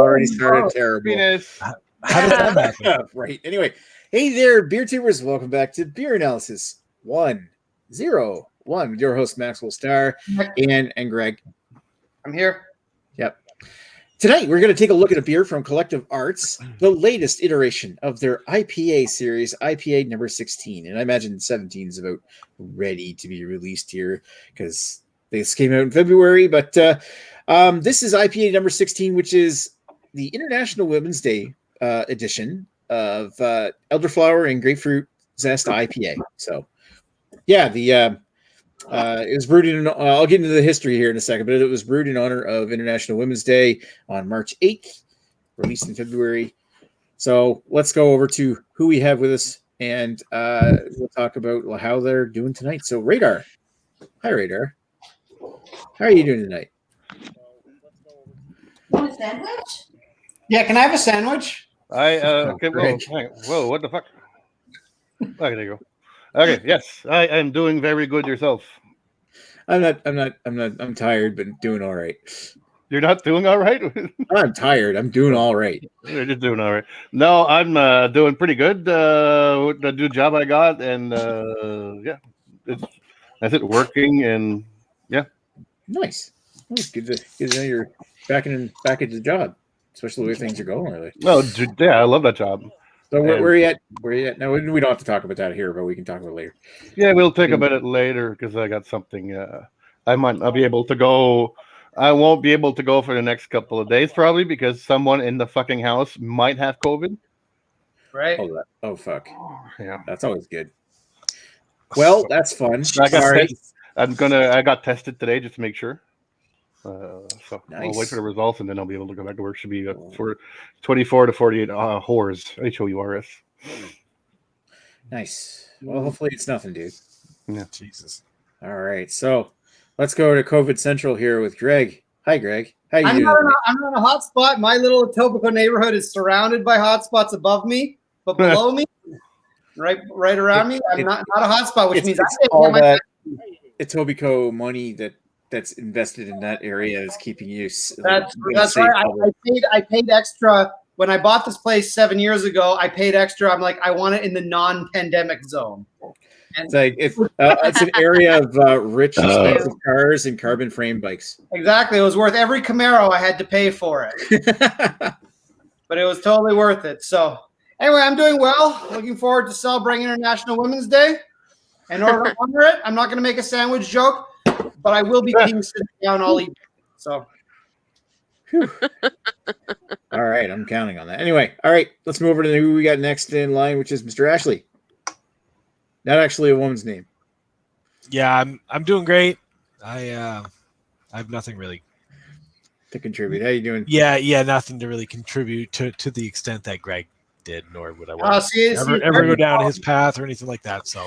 already started terrible. How did that happen? Right. Anyway, hey there, beer tubers. Welcome back to Beer Analysis 101 with your host Maxwell Starr and Greg. I'm here. Yep. Tonight we're going to take a look at a beer from Collective Arts, the latest iteration of their IPA series, IPA number 16. And I imagine 17 is about ready to be released here because this came out in February. But this is IPA number 16, which is the International Women's Day edition of Elderflower and Grapefruit Zest IPA. So, yeah, it was brewed in. I'll get into the history here in a second, but it was brewed in honor of International Women's Day on March 8th, released in February. So let's go over to who we have with us, and we'll talk about how they're doing tonight. So, Radar. Hi, Radar. How are you doing tonight? Want a sandwich? Yeah, can I have a sandwich? Okay, whoa, what the fuck? Okay, there you go. Okay, yes, I am doing very good. Yourself? I'm tired, but doing all right. You're not doing all right? I'm tired. I'm doing all right. You're just doing all right. No, I'm doing pretty good with the new job I got, and yeah, that's it, working, and yeah. Nice. Good to know you're back at the job, especially the way things are going lately. Well, yeah, I love that job. So where are you at? Where are you at? Now, we don't have to talk about that here, but we can talk about it later. Yeah, we'll talk about it later because I got something. I might not be able to go. I won't be able to go for the next couple of days probably because someone in the fucking house might have COVID. Right. Oh fuck. Yeah. That's always good. Well, that's fun. I got tested today just to make sure. So nice. I'll wait for the results and then I'll be able to go back to work. Should be for 24 to 48 hours. HOURS. Nice. Well, hopefully it's nothing, dude. Yeah. Jesus. All right. So let's go to COVID Central here with Greg. Hi, Greg. How you doing? I'm not a hot spot. My little Etobicoke neighborhood is surrounded by hot spots above me, but below me, right around me, I'm not a hot spot, which means I can't all get that Etobicoke money that's invested in that area is keeping you. That's right. I paid extra when I bought this place 7 years ago. I paid extra. I'm like, I want it in the non-pandemic zone. And it's like it's an area of rich, expensive cars and carbon frame bikes. Exactly. It was worth every Camaro I had to pay for it, but it was totally worth it. So anyway, I'm doing well. Looking forward to celebrating International Women's Day. In order to honor it, I'm not going to make a sandwich joke, but I will be sitting down all evening. So, all right, I'm counting on that. Anyway, all right, let's move over to who we got next in line, which is Mr. Ashley. Not actually a woman's name. Yeah, I'm doing great. I have nothing really to contribute. How you doing? Yeah, nothing to really contribute to the extent that Greg did, nor would I want to ever go down his path or anything like that. So,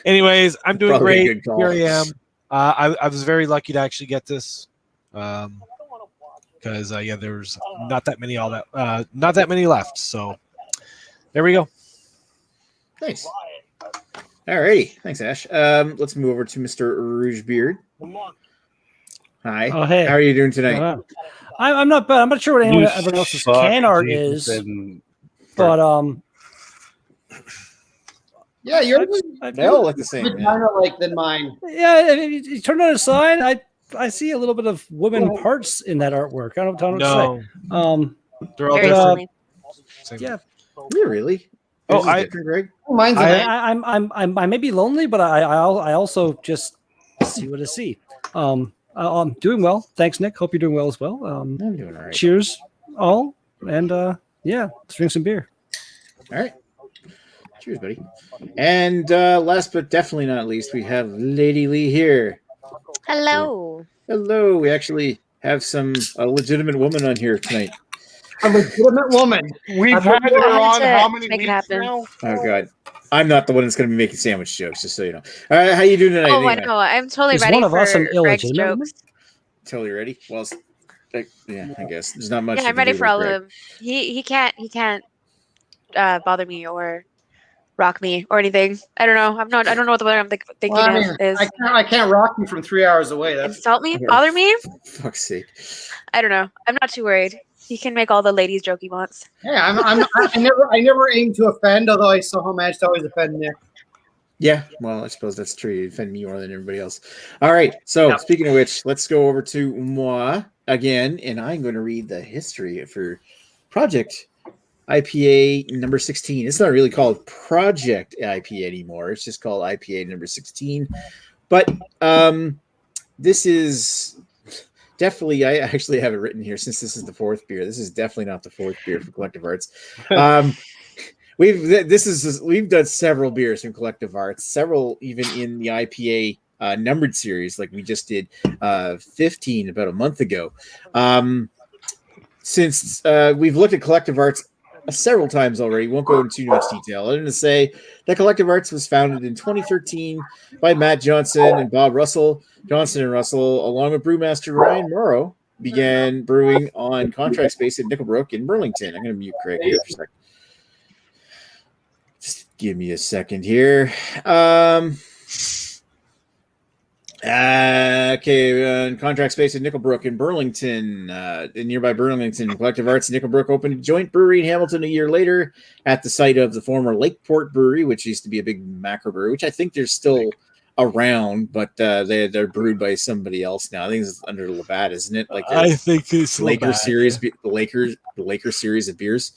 anyways, I'm doing great. Here I am. I was very lucky to actually get this because there was not that many left. So there we go. Nice. All righty. Thanks, Ash. Let's move over to Mr. Rougebeard. Hi. Oh, hey. How are you doing tonight? I'm not bad. I'm not sure what everyone else's can art is, but yeah, yours they all look the same. Kind of like than mine. Yeah, you turn on the side. I see a little bit of women parts in that artwork. I don't know what to say. They're all different. Yeah. Really? Oh, Greg? Mine's I may be lonely, but I also just see what I see. I'm doing well. Thanks, Nick. Hope you're doing well as well. I'm doing all right. Cheers, all, and let's drink some beer. All right. Cheers, buddy. And last but definitely not least, we have Lady Lee here. Hello. Hello. We actually have a legitimate woman on here tonight. A legitimate woman. We've had her on how many weeks now? Oh, God. I'm not the one that's going to be making sandwich jokes, just so you know. All right, how you doing tonight? Oh, anyway? I know. I'm totally ready one of us for Greg's jokes. Totally ready? Well, yeah, I guess. There's not much. Yeah, I'm ready for all of them. He can't bother me or rock me or anything. I don't know. I don't know what the word I'm thinking is. I can't rock you from 3 hours away. Insult me? Bother me? For fuck's sake. I don't know. I'm not too worried. He can make all the ladies joke he wants. Yeah, I never aim to offend, although I somehow managed to always offend Nick. Yeah, well, I suppose that's true. You defend me more than everybody else. All right. So speaking of which, let's go over to moi again, and I'm going to read the history for Project IPA number 16. It's not really called Project IPA anymore. It's just called IPA number 16. But this is definitely, I actually have it written here since this is the fourth beer. This is definitely not the fourth beer for Collective Arts. We've done several beers from Collective Arts, several even in the IPA numbered series, like we just did 15 about a month ago. Since we've looked at Collective Arts several times already, won't go into too much detail. Other than to say that Collective Arts was founded in 2013 by Matt Johnson and Bob Russell. Johnson and Russell, along with brewmaster Ryan Morrow, began brewing on contract space at Nickelbrook in Burlington. I'm going to mute Craig here for a second. Just give me a second here. Contract space at Nickelbrook in Burlington, in nearby Burlington. Collective Arts Nickelbrook opened a joint brewery in Hamilton a year later at the site of the former Lakeport Brewery, which used to be a big macro brewery, which I think they're still around, but they're brewed by somebody else now. I think it's under Labatt, isn't it? Like I think it's Lakers series, the Lakers series of beers.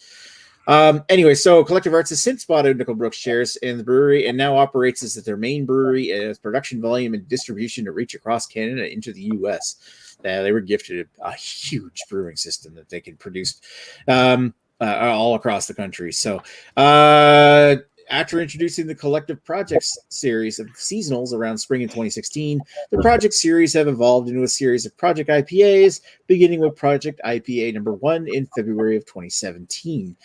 Anyway, so Collective Arts has since bought out Nickelbrook's shares in the brewery and now operates as their main brewery as production volume and distribution to reach across Canada into the U.S. They were gifted a huge brewing system that they can produce all across the country. So after introducing the Collective Projects series of seasonals around spring in 2016, the Project series have evolved into a series of Project IPAs, beginning with Project IPA number 1 in February of 2017.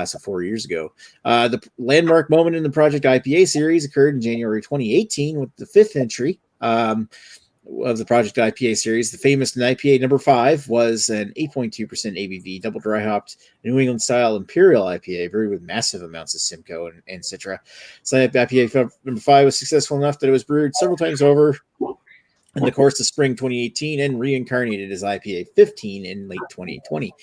So 4 years ago. The landmark moment in the Project IPA series occurred in January 2018 with the 5th entry of the Project IPA series. The famous IPA number 5 was an 8.2% ABV, double dry hopped New England style Imperial IPA, brewed with massive amounts of Simcoe and Citra. So IPA number 5 was successful enough that it was brewed several times over in the course of spring 2018 and reincarnated as IPA 15 in late 2020.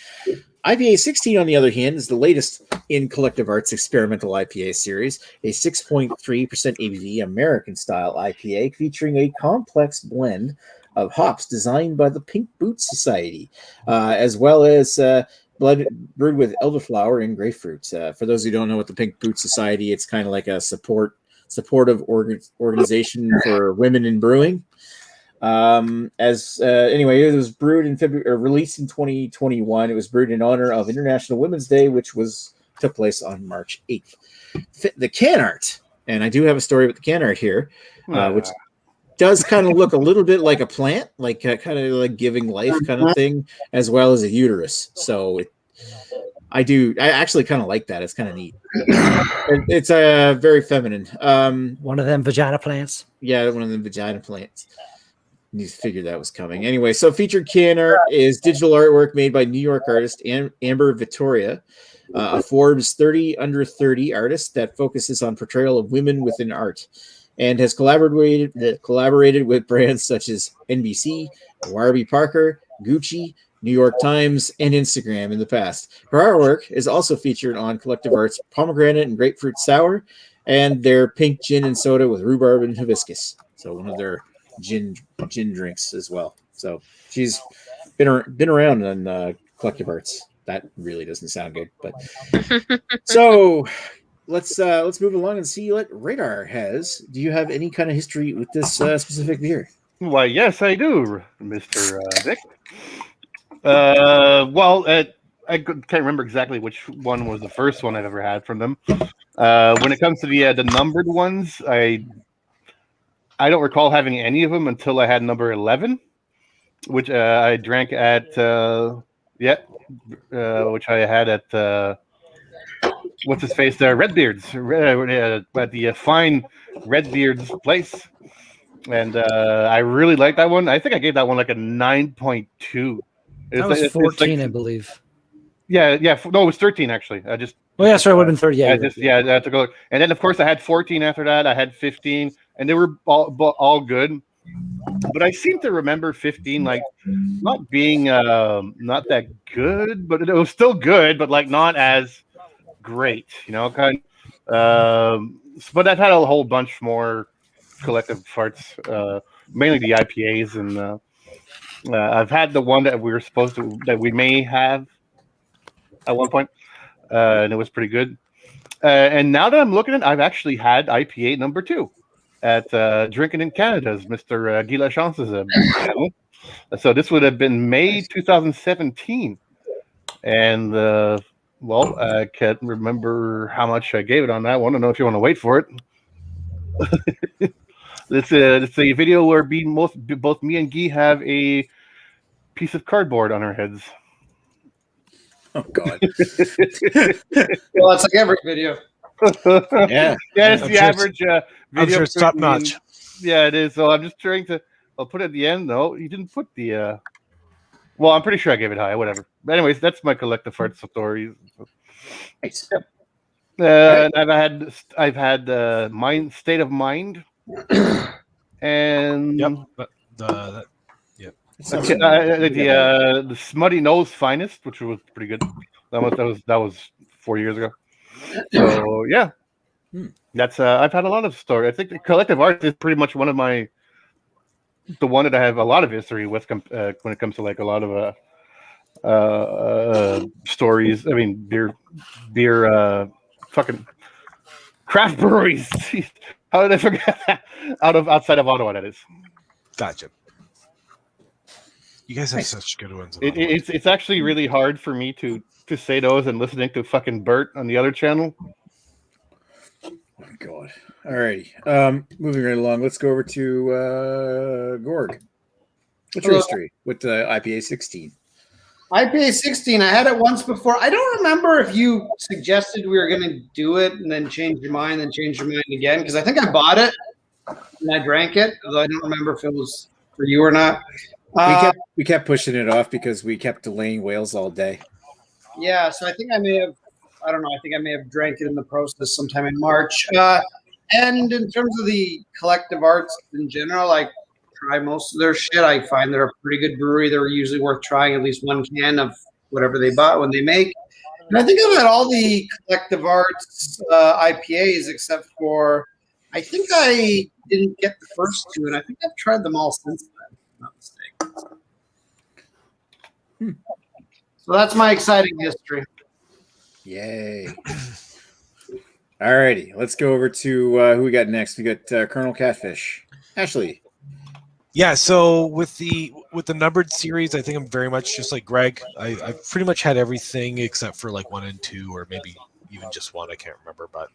IPA 16, on the other hand, is the latest in Collective Arts' experimental IPA series, a 6.3% ABV American-style IPA featuring a complex blend of hops designed by the Pink Boots Society, as well as brewed with Elderflower and Grapefruit. For those who don't know what the Pink Boots Society, it's kind of like a supportive organization for women in brewing. Anyway, it was brewed in February, or released in 2021. It was brewed in honor of International Women's Day, which took place on March 8th. The can art, and I do have a story with the can art here, which does kind of look a little bit like a plant, like kind of like giving life kind of thing, as well as a uterus. So I actually kind of like that. It's kind of neat. It's very feminine. One of them vagina plants. Yeah, one of them vagina plants. You figured that was coming. Anyway, so featured can art is digital artwork made by New York artist Amber Vittoria, a Forbes 30 under 30 artist that focuses on portrayal of women within art, and has collaborated with brands such as NBC, Warby Parker, Gucci, New York Times, and Instagram in the past. Her artwork is also featured on Collective Arts' Pomegranate and Grapefruit Sour and their pink gin and soda with rhubarb and hibiscus. So one of their gin drinks as well. So she's been around on Collective Arts. That really doesn't sound good, but so let's move along and see what Radar has. Do you have any kind of history with this specific beer? Why, yes, I do, Mr. Nick. I can't remember exactly which one was the first one I've ever had from them. When it comes to the numbered ones, I don't recall having any of them until I had number 11, which I drank at which I had at what's his face there, Redbeard's at the fine Redbeard's place, and I really liked that one. I think I gave that one like a 9.2. That was 14, I believe. Yeah. No, it was 13 actually. I just. Oh yeah, sorry, it would have been 30. Yeah, I took a look, and then of course I had 14 after that. I had 15, and they were all good. but I seem to remember 15 like not being not that good, but it was still good, but like not as great, kind. But I've had a whole bunch more collective farts, mainly the IPAs, and I've had the one that we may have at one point, and it was pretty good. And now that I'm looking at it, I've actually had IPA number 2 at Drinking in Canada's Mr. Guy Lachance's channel. So this would have been May 2017. And, I can't remember how much I gave it on that one. I don't know if you want to wait for it. It's a video where both me and Guy have a piece of cardboard on our heads. Oh God! Well, it's like every video. Yeah, it's the average video. I'm sure it's top notch. Yeah, it is. So I'm just trying to. I'll put it at the end. No, you didn't put the. Well, I'm pretty sure I gave it high. Whatever. But anyways, that's my collective fart stories. Nice. Yep. And I've had Mind State of Mind, and the Smutty Nose Finest, which was pretty good. That was 4 years ago. So yeah, that's I've had a lot of stories. I think the collective art is pretty much the one that I have a lot of history with when it comes to like a lot of stories. I mean, beer, fucking craft breweries. How did I forget that? Outside of Ottawa, that is. Gotcha. You guys have such good ones. It's actually really hard for me to say those and listening to fucking Bert on the other channel. Oh my God. Alrighty. Moving right along. Let's go over to Gorg. What's your history with the IPA 16? IPA 16. I had it once before. I don't remember if you suggested we were going to do it and then change your mind and change your mind again, because I think I bought it and I drank it, although I don't remember if it was for you or not. We kept pushing it off because we kept delaying Wales all day. Yeah, so I think I may have drank it in the process sometime in March. And in terms of the collective arts in general, I try most of their shit. I find they're a pretty good brewery. They're usually worth trying at least one can of whatever they bought when they make. And I think I've had all the collective arts IPAs except for, I think I didn't get the first two, and I think I've tried them all since then, if I'm not mistaken. So that's my exciting history. Yay. Alrighty, let's go over to who we got next. We got Colonel Catfish. Ashley. Yeah, so with the numbered series, I think I'm very much just like Greg. I've pretty much had everything except for like 1 and 2, or maybe even just 1. I can't remember, but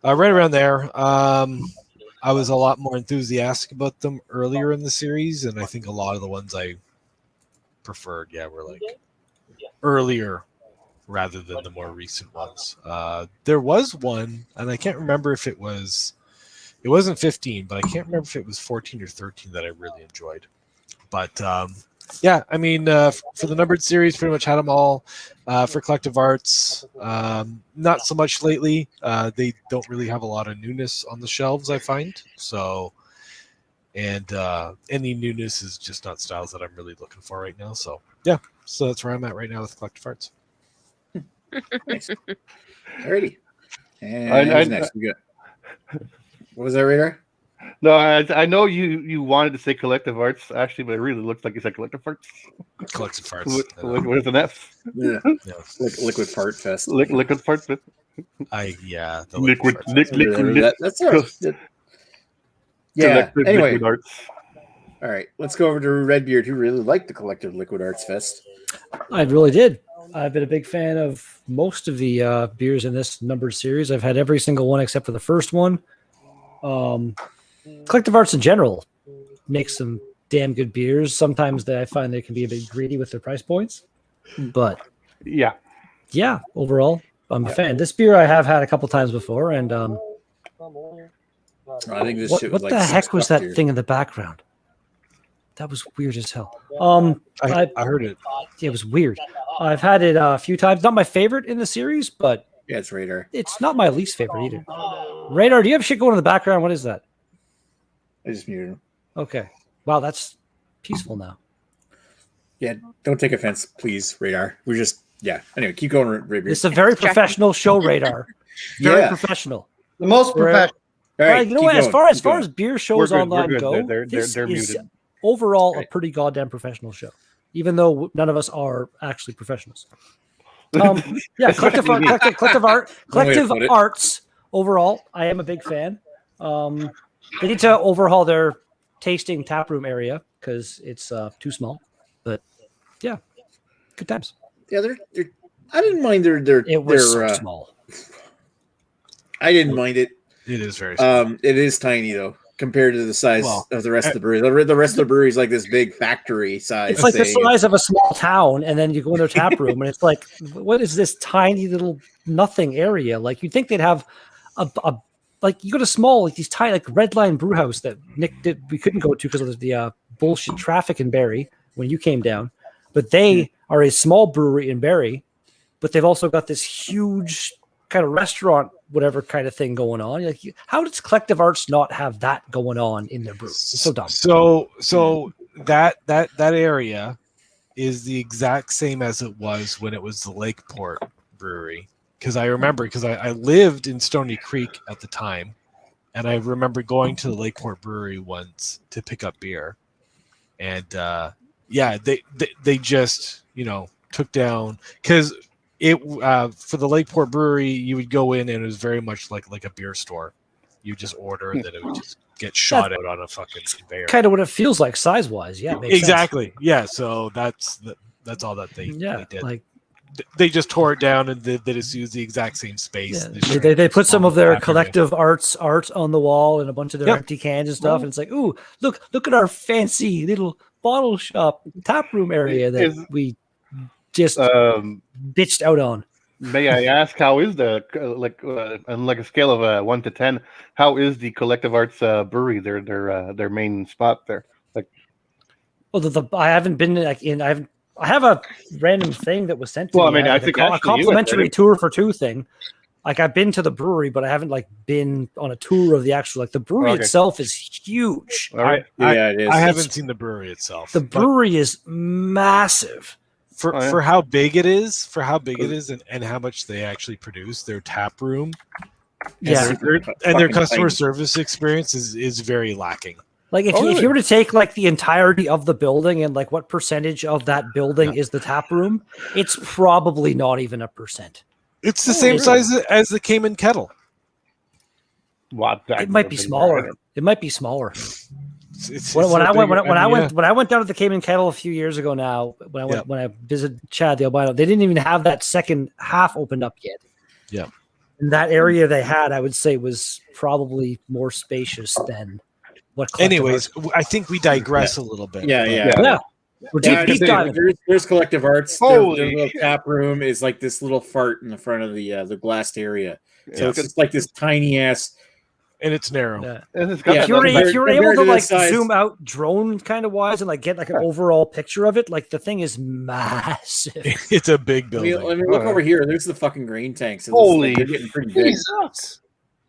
right around there. I was a lot more enthusiastic about them earlier in the series, and I think a lot of the ones I preferred, were like earlier rather than the more recent ones. There was one, and I can't remember if it wasn't 15, but I can't remember if it was 14 or 13 that I really enjoyed. But I mean, for the numbered series, pretty much had them all. For collective arts, not so much lately. They don't really have a lot of newness on the shelves, I find. So, and any newness is just not styles that I'm really looking for right now. So, so that's where I'm at right now with collective arts. Nice. Alrighty. And next we got. What was that, Radar? No, I know you wanted to say collective arts, actually, but it really looks like you said collective arts. Collective arts. What is an F? Yeah. Liquid fart fest. Liquid fart fest. Liquid. That's all right. Yeah. Anyway. Liquid arts. All right. Let's go over to Redbeard, who really liked the collective Liquid Arts Fest. I really did. I've been a big fan of most of the beers in this numbered series. I've had every single one except for the first one. Collective arts in general makes some damn good beers. Sometimes I find they can be a bit greedy with their price points, but yeah, overall, I'm a fan. This beer I have had a couple times before, and I think this shit was what the heck was that thing in the background? That was weird as hell. I heard it. Yeah, it was weird. I've had it a few times. Not my favorite in the series, but yeah, it's Radar. It's not my least favorite either. Radar, do you have shit going in the background? What is that? I just muted him. Okay. Wow, that's peaceful now. Yeah, don't take offense, please, Radar. We're just Anyway, keep going, Radar. It's a very professional show, Radar. Very professional. The most professional. All right, you know what? As far as beer shows online go, they're this is muted. Overall a pretty goddamn professional show, even though none of us are actually professionals. Collective arts. Overall, I am a big fan. They need to overhaul their tasting taproom area because it's too small. But yeah, good times. Yeah, they're I didn't mind their. It was so small. I didn't mind it. It is very small. It is tiny though compared to the size of the rest of the brewery. The rest of the brewery is like this big factory size. It's like the size of a small town, and then you go in their tap room, and it's like, what is this tiny little nothing area? Like you'd think they'd have a like you go to small like these tiny like Red Line Brew House that Nick we couldn't go to because of the bullshit traffic in Barrie when you came down, but they are a small brewery in Barrie, but they've also got this huge kind of restaurant, whatever kind of thing going on. Like, how does Collective Arts not have that going on in their brew? It's so dumb. So that area is the exact same as it was when it was the Lakeport Brewery. Because I remember, I lived in Stony Creek at the time, and I remember going to the Lakeport Brewery once to pick up beer, and they just took down because. For the Lakeport Brewery, you would go in and it was very much like a beer store. You just order and then it would just get shot out on a fucking conveyor. Kind of what it feels like size wise. Yeah, makes exactly. Sense. Yeah, so that's all that they did. Like they just tore it down and they just used the exact same space. Yeah. They put some of their Collective Arts art on the wall and a bunch of their empty cans and stuff. And it's like, ooh, look at our fancy little bottle shop tap room area that we just bitched out on. May I ask, how is the on like a scale of 1 to 10? How is the Collective Arts brewery? Their main spot there. Like, well, I haven't been I have a random thing that was sent to me. I mean, I think a complimentary tour for 2 thing. Like I've been to the brewery, but I haven't been on a tour of the actual the brewery itself is huge. All right, it is. I haven't seen the brewery itself. The brewery is massive. For how big it is, and how much they actually produce, their tap room, and their customer service experience is very lacking. Like if you were to take the entirety of the building and what percentage of that building is the tap room, it's probably not even 1%. It's the same size as the Cayman Kettle. It might be smaller. It might be smaller. When I went down to the Cayman Kettle a few years ago now, when I visited Chad the albino, they didn't even have that second half opened up yet. Yeah. And that area they had, I would say, was probably more spacious than what. Anyways, I think we digress a little bit. Yeah. We're deep diving. There's Collective Arts. Their little tap room is like this little fart in the front of the glassed area. So it's just like this tiny ass. And it's narrow. Yeah. If you're able to zoom out drone kind of wise and get an overall picture of it, the thing is massive. It's a big building. Let me look over here. There's the fucking grain tanks. Holy, they're getting pretty big.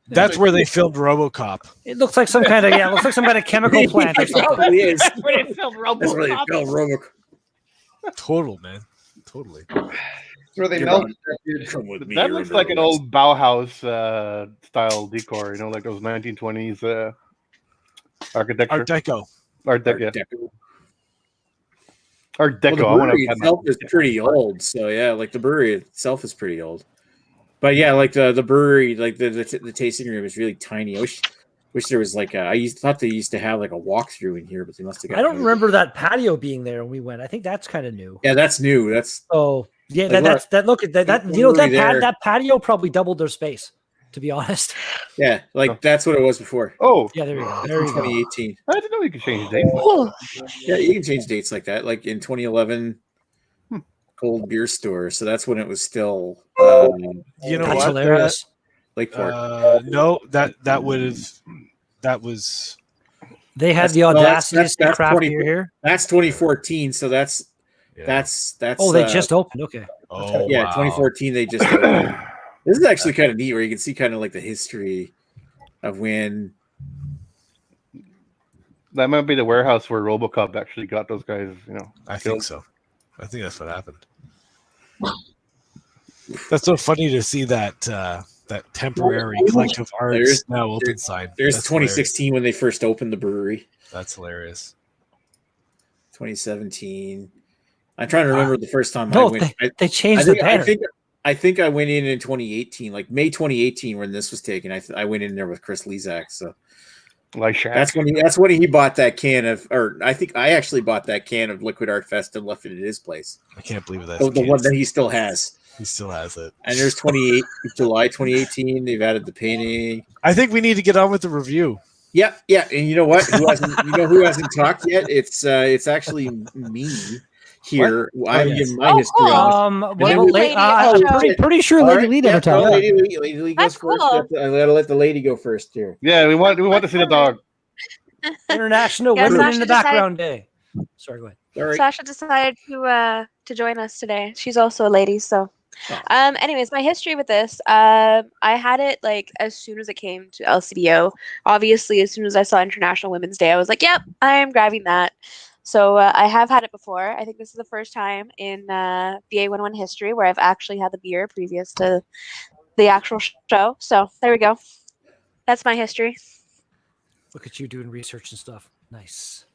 That's where they filmed RoboCop. It looks like some kind of chemical plant. Or something. It is. That's where they filmed RoboCop. That's where they filmed RoboCop. Total, man. Totally. Where they melted that looks like an old Bauhaus style decor, like those 1920s architecture. Art Deco. Art Deco. Well, the brewery itself is pretty old, so the brewery itself is pretty old. But the brewery, the tasting room is really tiny. I wish there was thought they used to have a walkthrough in here, but they must have. I don't remember that patio being there when we went. I think that's kind of new. Yeah, that's new. That's yeah. That patio probably doubled their space. To be honest. Yeah, that's what it was before. Oh, yeah. There you go. There you 2018. I didn't know you could change dates. Yeah, you can change dates like that. Like in 2011. Cold beer store, so that's when it was still that's hilarious. Lakeport. No, that was they had the audacity to craft beer here. That's 2014, so that's they just opened. Okay. Oh yeah, 2014 they just opened. This is actually kind of neat where you can see kind of the history of when That might be the warehouse where RoboCop actually got those guys. I think so. I think that's what happened. That's so funny to see that temporary collective arts now open sign. There's That's 2016 hilarious. when they first opened the brewery. That's hilarious. 2017. I'm trying to remember the first time No, I went. they changed the banner. I think I went in 2018, like May 2018, when this was taken. I went in there with Chris Lezak, so like Shaq. That's when he bought that can of, or I think I actually bought that can of Liquid Art Fest and left it at his place. I can't believe that. The one that he still has. He still has it. And there's July 2018. They've added the painting. I think we need to get on with the review. Yeah. And you know what? Who hasn't talked yet? It's actually me here. I'm giving my history on this. I'm pretty sure Lady Lee never talked. Lady Lee goes first. I gotta let the lady go first here. Yeah, we want to see the dog. International Women in the Background Day. Sorry, go ahead. All right. Sasha decided to join us today. She's also a lady, so. Anyways, my history with this, I had it like as soon as it came to LCBO. Obviously, as soon as I saw International Women's Day, I was like, "Yep, I'm grabbing that." So I have had it before. I think this is the first time in BA 101 history where I've actually had the beer previous to the actual show. So there we go. That's my history. Look at you doing research and stuff. Nice.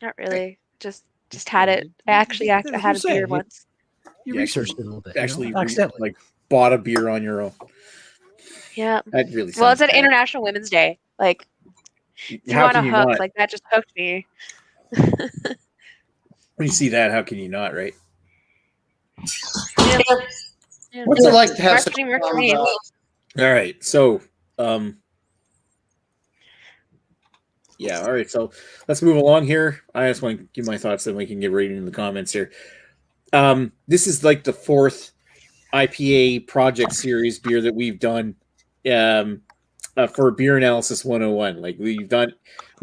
Not really. Just had it. I actually had a beer once. You researched it a little bit. Actually, like bought a beer on your own. Yeah. That really. Well, it's an International Women's Day. Like, you want a hook? Like that just hooked me. When you see that, how can you not? Right. Yeah. What's it like to have such for me? All right. So, yeah. All right. So let's move along here. I just want to give my thoughts, then we can get right into the comments here. This is like the fourth IPA project series beer that we've done for Beer Analysis 101. Like we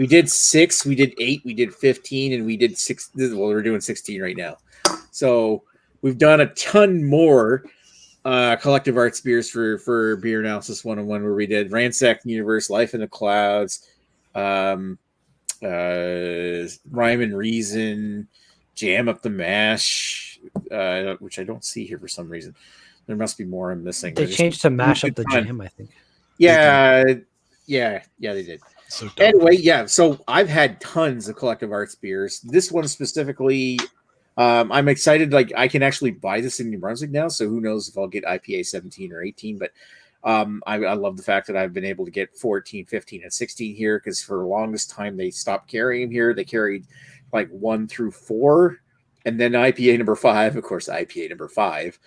did 6, we did 8, we did 15, and we did 6. Well, we're doing 16 right now. So we've done a ton more collective arts beers for Beer Analysis 101, where we did Ransack Universe, Life in the Clouds, Rhyme and Reason, Jam Up the Mash, which I don't see here for some reason. There must be more I'm missing. They changed to Mash Up the Jam, I think. Yeah, they did. So anyway, yeah. So I've had tons of collective arts beers. This one specifically, I'm excited. Like I can actually buy this in New Brunswick now. So who knows if I'll get IPA 17 or 18? But I love the fact that I've been able to get 14, 15, and 16 here, because for the longest time they stopped carrying them here. They carried like 1 through 4, and then IPA number 5. Of course, IPA number 5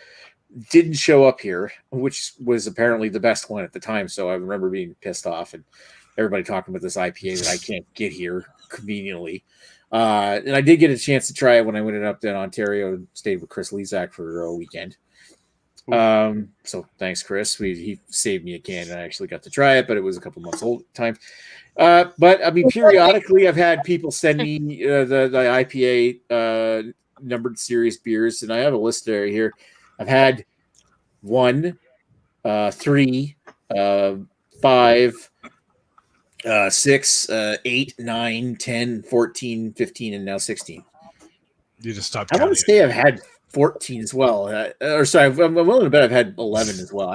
didn't show up here, which was apparently the best one at the time. So I remember being pissed off and everybody talking about this IPA that I can't get here conveniently. And I did get a chance to try it when I went up to Ontario and stayed with Chris Lezak for a weekend. So thanks, Chris. He saved me a can and I actually got to try it, but it was a couple months old at the time. But I mean, periodically I've had people send me the IPA numbered series beers, and I have a list there here. I've had 1, 3, 5, 6, 8, 9, 10, 14, 15, and now 16. You just stopped. I want to say I've had 14 as well. I'm willing to bet I've had 11 as well.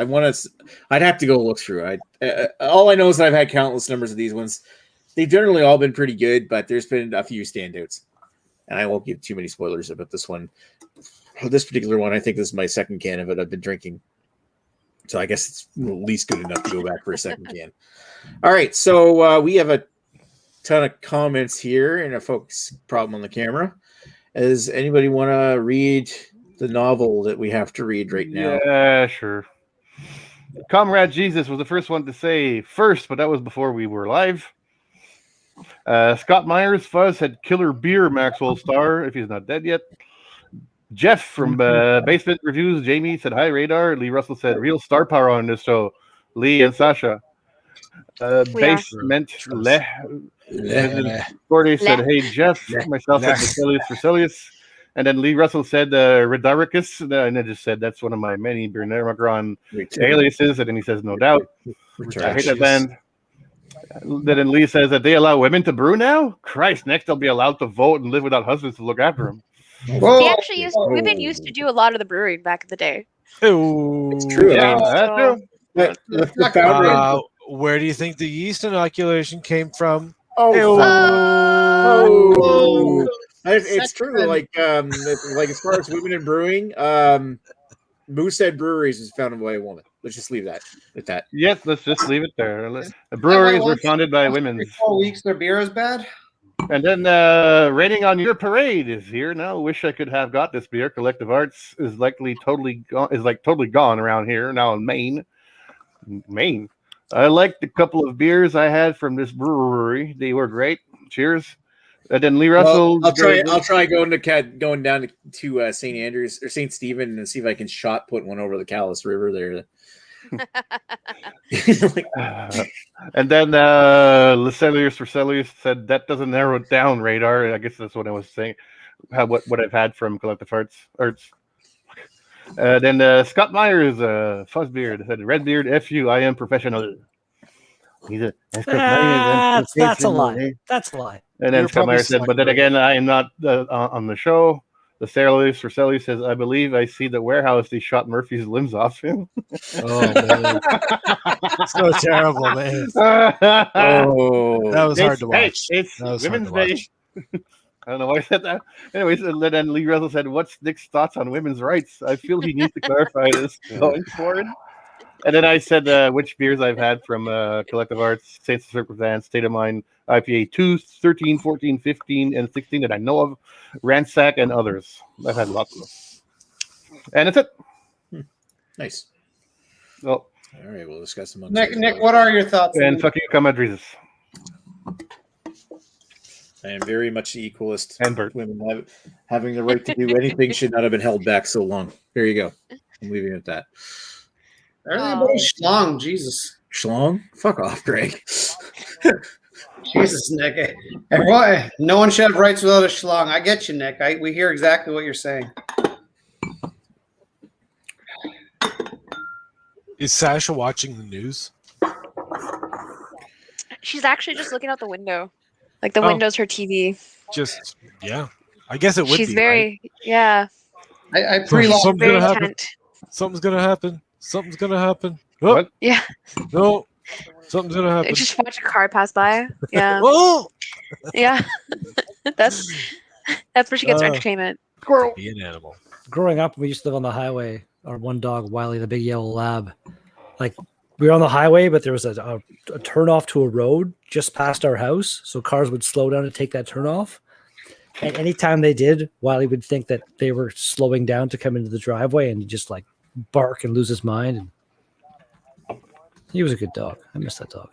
I'd have to go look through. All I know is that I've had countless numbers of these ones. They've generally all been pretty good, but there's been a few standouts. And I won't give too many spoilers about this one. This particular one, I think this is my second can of it I've been drinking. So I guess it's at least good enough to go back for a second can. All right, so we have a ton of comments here and a focus problem on the camera. Does anybody want to read the novel that we have to read right now? Yeah, sure. Comrade Jesus was the first one to say first, but that was before we were live. Scott Myers, Fuzz said killer beer, Maxwell Star, if he's not dead yet. Jeff from Basement Reviews, Jamie said hi, Radar. Lee Russell said real star power on this show. Lee and Sasha. Basement Gordy said hey, Jeff. Myself said Basilius Versilius. And then Lee Russell said Redaricus, and I just said that's one of my many Bernard aliases, and then he says no doubt. I hate that band. Then Lee says that they allow women to brew now. Christ, next they'll be allowed to vote and live without husbands to look after them. Women used to do a lot of the brewing back in the day. It's true. Yeah, that's true. Where do you think the yeast inoculation came from? It's true. Like as far as women in brewing, Moosehead Breweries was founded by a woman. Let's just leave that at that. Yes, let's just leave it there. The breweries were founded by women. 4 weeks, their beer is bad. And then Raining on Your Parade is here now. Wish I could have got this beer. Collective Arts is totally gone around here now in Maine. I liked a couple of beers I had from this brewery. They were great. Cheers. And then Lee Russell. I'll try going down to St. Andrews or St. Stephen and see if I can shot put one over the Calais River there. And then Lecelius for Celius said that doesn't narrow it down, Radar. I guess that's what I was saying. What I've had from Collective Arts. Then Scott Myers, Fuzzbeard, said Redbeard, F.U. I am professional. He's that's a lie. That's a lie. And then Scott Myers said, but then again, I am not on the show. The Celius for Celius says, I believe I see the warehouse they shot Murphy's limbs off him. Oh, man. So terrible, man. That was hard to watch. It's Women's Day. I don't know why I said that. Anyways, then Lee Russell said, what's Nick's thoughts on women's rights? I feel he needs to clarify this going forward. And then I said which beers I've had from Collective Arts, Saints of Circumstance, State of Mind, IPA 2, 13, 14, 15, and 16 that I know of, Ransack, and others. I've had lots of them. And that's it. Nice. Well, all right, we'll discuss them. Nick, what are your thoughts? And fuck you, comrades. I am very much the equalist. And Bert. Women having the right to do anything should not have been held back so long. There you go. I'm leaving it at that. Everything about schlong, Jesus. Schlong? Fuck off, Greg. Jesus, Nick. Everyone, no one should have rights without a schlong. I get you, Nick. We hear exactly what you're saying. Is Sasha watching the news? She's actually just looking out the window. Like the window's her TV. Just, yeah. I guess it would She's be. very, right? Yeah. I pre-locked. Very intent. Something's going to happen. Something's going to happen. Oh. What? Yeah. No. Something's going to happen. Just watch a car pass by. Yeah. Oh! Yeah. That's where she gets her entertainment. Squirrel. Be an animal. Growing up, we used to live on the highway. Our one dog, Wiley, the big yellow lab. Like, we were on the highway, but there was a turn off to a road just past our house. So cars would slow down to take that turn off. And anytime they did, Wiley would think that they were slowing down to come into the driveway and he'd just like bark and lose his mind. And he was a good dog. I miss that dog.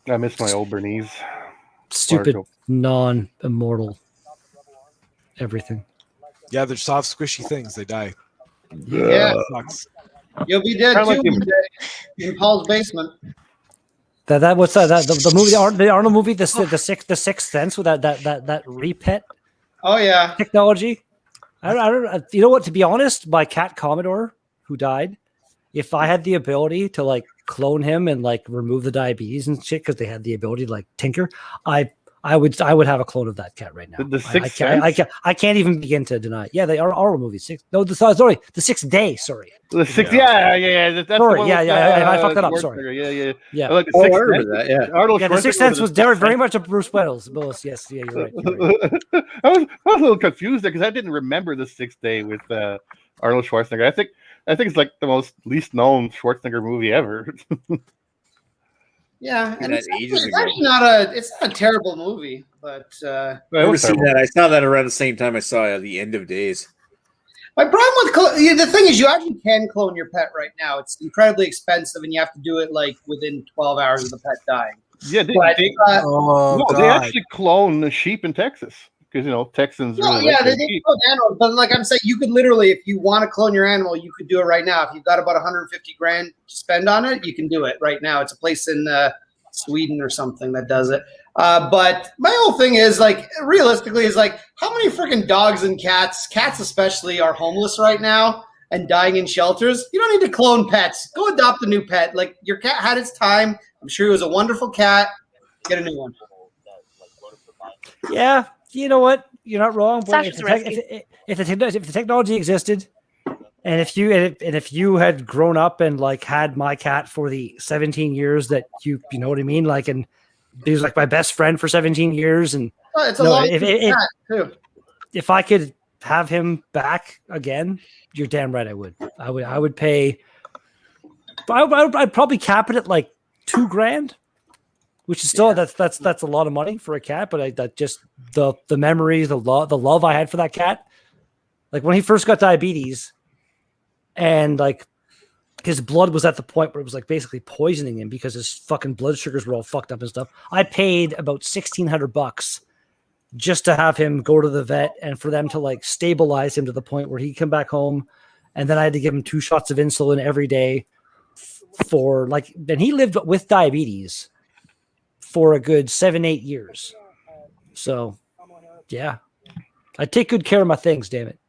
I miss my old Bernese. Stupid, non-immortal everything. Yeah, they're soft, squishy things. They die. Yeah. You'll be dead too in Paul's basement. That what's that? The movie, the Arnold movie, the Sixth Sense with that repet. Oh yeah, technology. I don't. You know what? To be honest, my cat Commodore, who died, if I had the ability to like clone him and like remove the diabetes and shit because they had the ability to like tinker, I would have a clone of that cat right now. I can't even begin to deny it. Yeah, they are Arnold movies. The Sixth Day. Sorry. The Sixth. Yeah. That's sorry. I fucked that up. Sorry. Yeah. Like I remember that. Yeah. Arnold. Yeah. The Sixth Sense was very much a Bruce Willis. Yes. Yeah. You're right. I was a little confused there because I didn't remember the Sixth Day with Arnold Schwarzenegger. I think it's like the most least known Schwarzenegger movie ever. Yeah, and it's actually not a terrible movie, but I never seen that. I saw that around the same time I saw The End of Days. My problem with the thing is you actually can clone your pet right now. It's incredibly expensive, and you have to do it like within 12 hours of the pet dying. Yeah, they actually clone the sheep in Texas because Texans. They clone animals, but like I'm saying, you could literally, if you want to clone your animal, you could do it right now. If you've got about $150,000 to spend on it, you can do it right now. It's a place in Sweden or something that does it. But my whole thing is like, realistically, is like, how many freaking dogs and cats especially, are homeless right now and dying in shelters? You don't need to clone pets. Go adopt a new pet. Like your cat had its time. I'm sure he was a wonderful cat. Get a new one. Yeah, you know what? You're not wrong. But Sasha's if the technology existed, and if you had grown up and like had my cat for the 17 years that you know what I mean, like, and he was like my best friend for 17 years, and it's a long cat too. If I could have him back again, you're damn right I would. I would pay. I'd probably cap it at like $2,000, which is still that's a lot of money for a cat. But that just the memories, the love I had for that cat. Like when he first got diabetes, and like his blood was at the point where it was like basically poisoning him because his fucking blood sugars were all fucked up and stuff. I paid about $1,600 just to have him go to the vet and for them to like stabilize him to the point where he'd come back home, and then I had to give him 2 shots of insulin every day for like, and he lived with diabetes for a good 7-8 years. So yeah, I take good care of my things, damn it.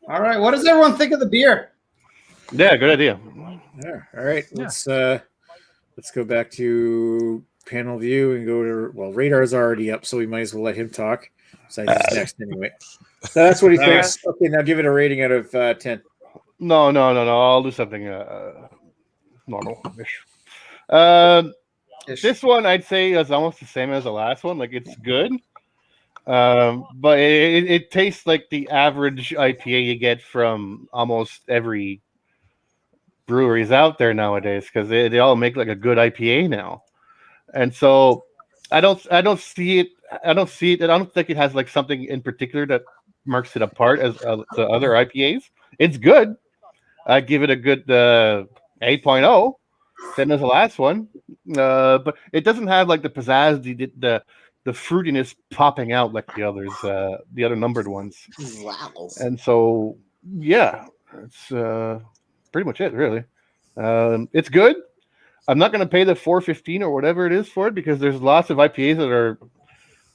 All right. What does everyone think of the beer? Yeah, good idea. Yeah. All right. Let's go back to panel view and go to, well, Radar's already up, so we might as well let him talk. Besides, he's next anyway. So that's what he thinks. Okay, now give it a rating out of 10. No. I'll do something normal-ish. This one I'd say is almost the same as the last one. Like, it's good, but it tastes like the average IPA you get from almost every breweries out there nowadays, because they all make like a good IPA now. And so I don't see it. I don't think it has like something in particular that marks it apart as the other IPAs. It's good. I give it a good 8.0, same as the last one. But it doesn't have like the pizzazz, the fruitiness popping out like the others, the other numbered ones. Wow. And so yeah, it's pretty much it, really. It's good. I'm not going to pay the $4.15 or whatever it is for it, because there's lots of IPAs that are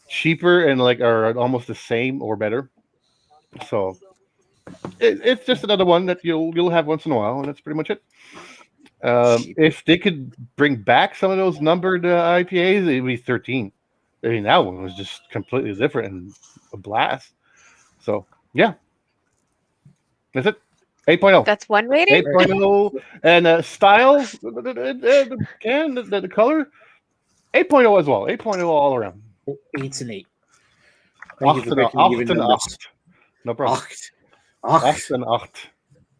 cheaper and like are almost the same or better. So it's just another one that you'll have once in a while, and that's pretty much it. If they could bring back some of those numbered IPAs, it'd be 13. I mean, that one was just completely different and a blast. So yeah, that's it. 8.0. That's one rating? 8.0. And style, the can, the color, 8.0 as well. 8.0 all around. 8's an 8. No problem. 8 and 8.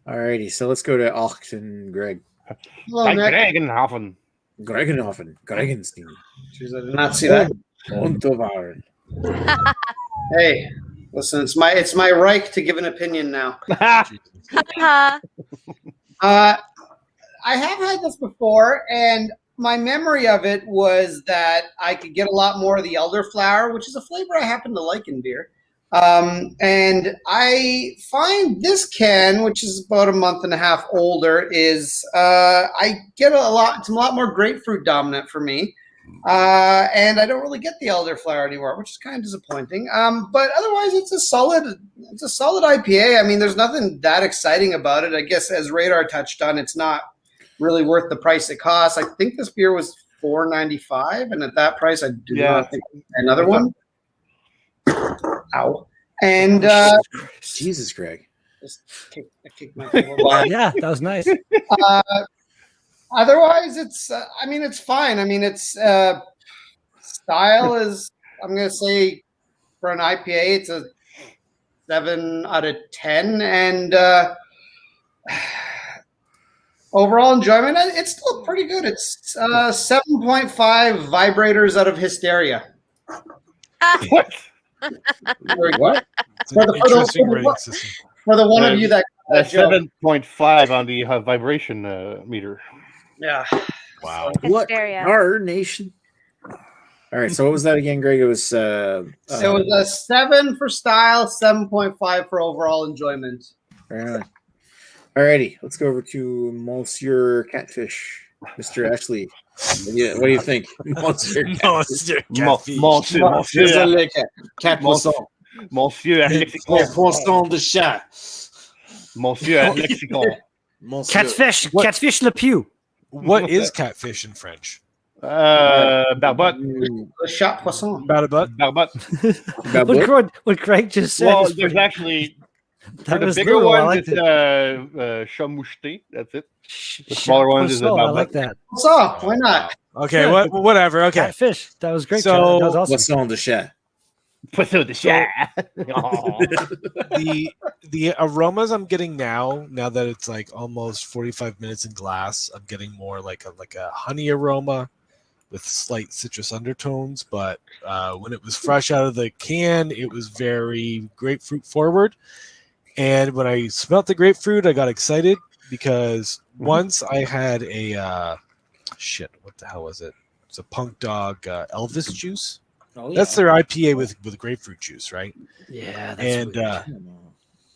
Alrighty, so let's go to 8 and Greg. Hello, Gregenhofen. Gregenstein. Jeez, I did not see that. Hey, listen, it's my right to give an opinion now. I have had this before, and my memory of it was that I could get a lot more of the elderflower, which is a flavor I happen to like in beer. And I find this can, which is about a month and a half older, is I get it's a lot more grapefruit dominant for me. And I don't really get the elderflower anymore, which is kind of disappointing. But otherwise, it's a solid IPA. I mean, there's nothing that exciting about it. I guess as Radar touched on, it's not really worth the price it costs. I think this beer was $4.95, and at that price, I do not think another one. Ow! And Jesus, Greg. I kicked my table. Yeah, that was nice. Otherwise, it's it's fine. I mean, it's style is, I'm going to say, for an IPA, it's a 7 out of 10. And overall enjoyment, it's still pretty good. It's 7.5 vibrators out of hysteria. What? What? For the one of you that 7.5 on the vibration meter. Yeah. Wow. What? Hysteria. Our nation. All right. So what was that again, Greg? It was it was a 7 for style, 7.5 for overall enjoyment. All righty. Let's go over to Monsieur Catfish, Mr. Ashley. What do you think, Monsieur Catfish? Monsieur Catfish. Monsieur Poisson de chat. Monsieur Lexicon. Catfish Le Pew. What is catfish in French? Barbot. Chat poisson. Barbot. What Craig just said. Well, there's actually for the bigger ones, it's chat moucheté. That's it. The smaller ones is I like that. So why not? Okay, whatever. Okay, catfish. That was great. So that was awesome. Poisson de chat. Poisson de chat. The aromas I'm getting now that it's like almost 45 minutes in glass, I'm getting more like a honey aroma with slight citrus undertones. But when it was fresh out of the can, it was very grapefruit forward. And when I smelt the grapefruit, I got excited because once I had a what the hell was it? It's a Punk Dog Elvis juice. Oh, yeah. That's their IPA with grapefruit juice, right? Yeah, and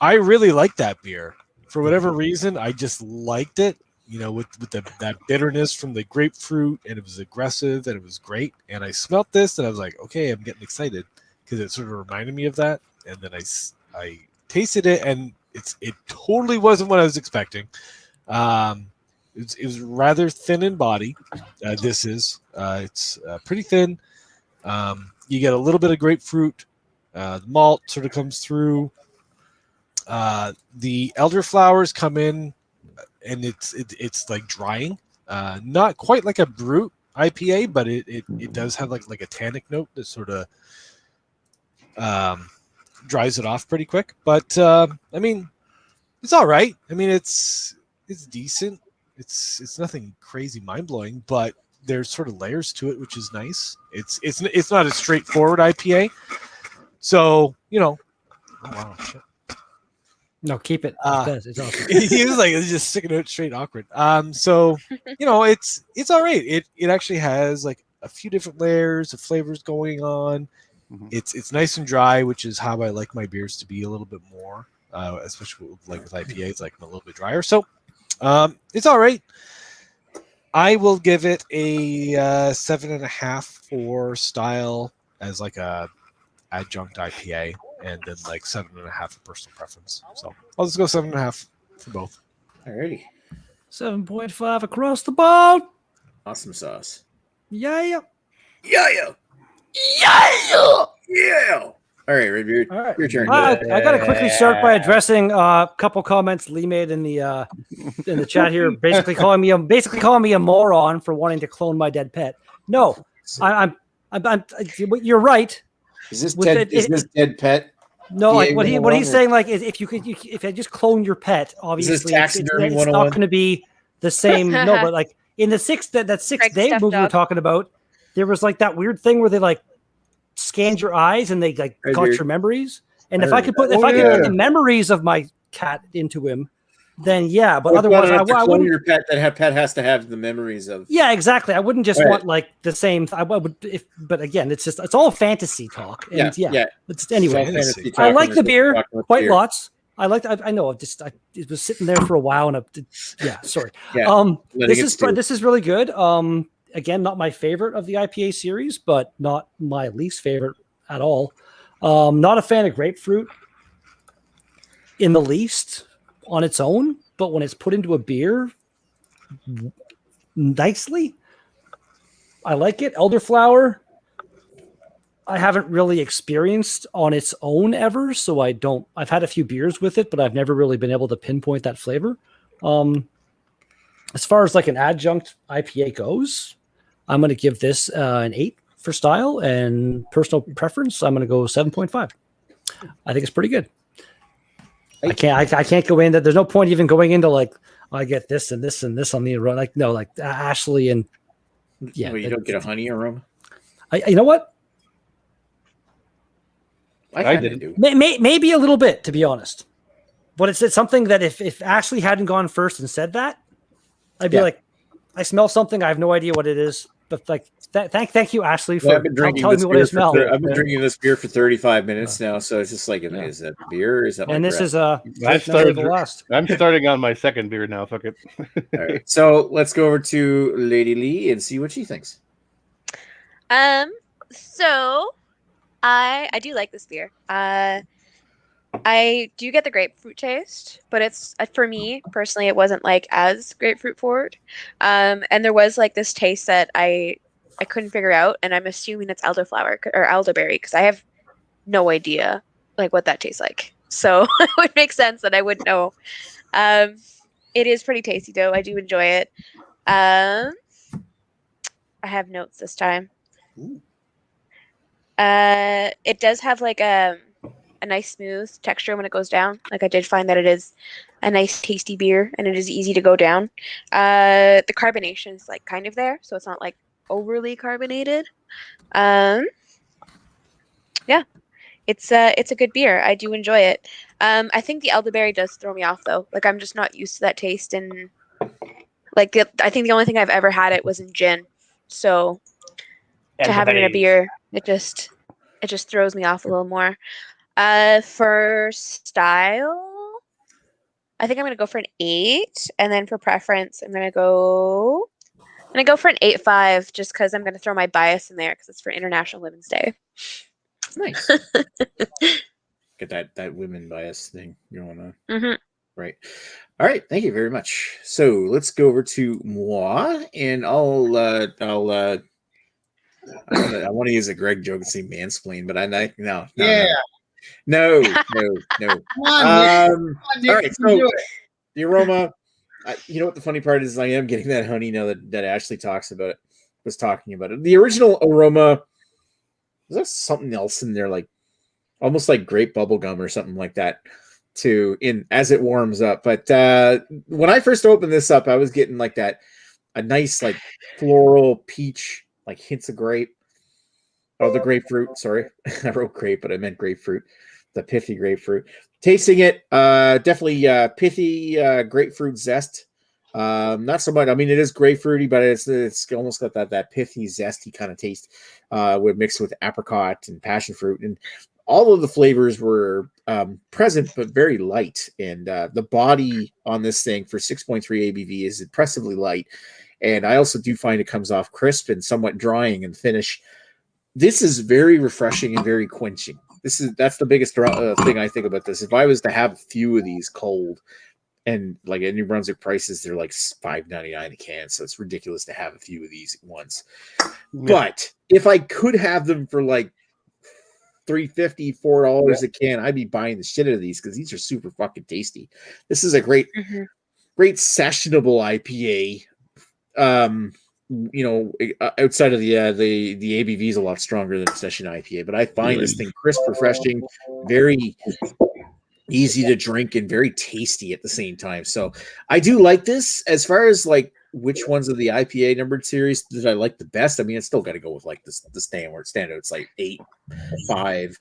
I really like that beer. For whatever reason, I just liked it. You know, with that bitterness from the grapefruit, and it was aggressive, and it was great. And I smelt this, and I was like, okay, I'm getting excited because it sort of reminded me of that. And then I tasted it, and it totally wasn't what I was expecting. It was rather thin in body. It's pretty thin. You get a little bit of grapefruit. The malt sort of comes through. The elderflowers come in, and it's like drying. Not quite like a brewed IPA, but it does have like a tannic note that sort of dries it off pretty quick. But I mean, it's all right. I mean, it's decent. It's nothing crazy mind blowing, but there's sort of layers to it, which is nice. It's not a straightforward IPA. So, you know, oh, wow, shit. No, keep it. It's awesome. He was like, it's just sticking out straight awkward. So, you know, it's all right. It actually has like a few different layers of flavors going on. Mm-hmm. It's nice and dry, which is how I like my beers to be a little bit more, especially with IPAs, like a little bit drier. So, it's all right. I will give it a 7.5 for style as like a adjunct IPA, and then like 7.5 for personal preference. So I'll just go 7.5 for both. Alrighty. 7.5 across the board. Awesome sauce. Yeah. All right, Redbeard. All right. Your turn. I got to quickly start by addressing a couple comments Lee made in the chat here, basically calling me a moron for wanting to clone my dead pet. No, I'm you're right. Is this dead pet? No, like what he's saying, like if you just clone your pet, obviously it's not going to be the same. No, but like in the sixth day movie we're talking about, there was like that weird thing where they like scanned your eyes and they like got your memories. And if I could put the memories of my cat into him, then yeah. But otherwise, I wouldn't. Your pet has to have the memories of. Yeah, exactly. I wouldn't just want like the same. I would, but again, it's all fantasy talk. And yeah. It's anyway. I like the beer quite lots. I know. It was sitting there for a while, and sorry. Yeah, this is really good. Again, not my favorite of the IPA series, but not my least favorite at all. Not a fan of grapefruit in the least on its own, but when it's put into a beer nicely, I like it. Elderflower, I haven't really experienced on its own ever, so I've had a few beers with it, but I've never really been able to pinpoint that flavor. As far as like an adjunct IPA goes, I'm going to give this an 8 for style, and personal preference, I'm going to go 7.5. I think it's pretty good. I can't go into. There's no point even going into like I get this and this and this on the run. Like no, like Ashley and yeah. Well, you don't get a honey aroma. You know what? I didn't. Maybe a little bit, to be honest. But it's something that if Ashley hadn't gone first and said that, I'd be like, I smell something. I have no idea what it is. But like, thank you, Ashley, for telling me what I smell. I've been drinking this beer for 35 minutes now, so it's just like, is that beer? Is that? And this breath? I'm starting on my second beer now. Fuck it. All right, so let's go over to Lady Lee and see what she thinks. So I do like this beer. I do get the grapefruit taste, but it's for me personally, it wasn't like as grapefruit forward. And there was like this taste that I couldn't figure out, and I'm assuming it's elderflower or elderberry because I have no idea like what that tastes like. So it would make sense that I wouldn't know. It is pretty tasty though. I do enjoy it. I have notes this time. It does have like a nice smooth texture when it goes down. Like I did find that it is a nice tasty beer and it is easy to go down. The carbonation is like kind of there, so it's not like overly carbonated. Yeah, it's a good beer. I do enjoy it. I think the elderberry does throw me off though. Like I'm just not used to that taste, and like I think the only thing I've ever had it was in gin. So to have it in a beer, it just throws me off a little more. For style, I think I'm gonna go for an 8, and then for preference, I'm gonna go for an 8.5, just because I'm gonna throw my bias in there because it's for International Women's Day. Nice. Get that women bias thing going on. Mm-hmm. Right. All right. Thank you very much. So let's go over to moi, and I want to use a Greg joke and say mansplain, but no. No. Come on, Nick. All right. So the aroma. You know what the funny part is? I am getting that honey now that Ashley was talking about it. The original aroma. Was there something else in there, like almost like grape bubble gum or something like that, as it warms up? But when I first opened this up, I was getting like a nice like floral peach, like hints of grape. Oh, the grapefruit. Sorry, I wrote grape, but I meant grapefruit. The pithy grapefruit. Tasting it, definitely pithy grapefruit zest. Not so much. I mean, it is grapefruity, but it's almost got that pithy, zesty kind of taste. With mixed with apricot and passion fruit, and all of the flavors were present, but very light. And the body on this thing for 6.3 ABV is impressively light. And I also do find it comes off crisp and somewhat drying in finish. This is very refreshing and very quenching. That's the biggest thing I think about this. If I was to have a few of these cold, and like at New Brunswick prices, they're like $5.99 a can, so it's ridiculous to have a few of these at once. Yeah. But if I could have them for like $3.50, $4 a can, I'd be buying the shit out of these because these are super fucking tasty. This is a great sessionable IPA. Outside of the ABV is a lot stronger than session IPA, but I find this thing crisp, refreshing, very easy to drink, and very tasty at the same time. So I do like this. As far as like which ones of the IPA numbered series did I like the best, I mean, it's still got to go with like the standout. It's like 8, 5,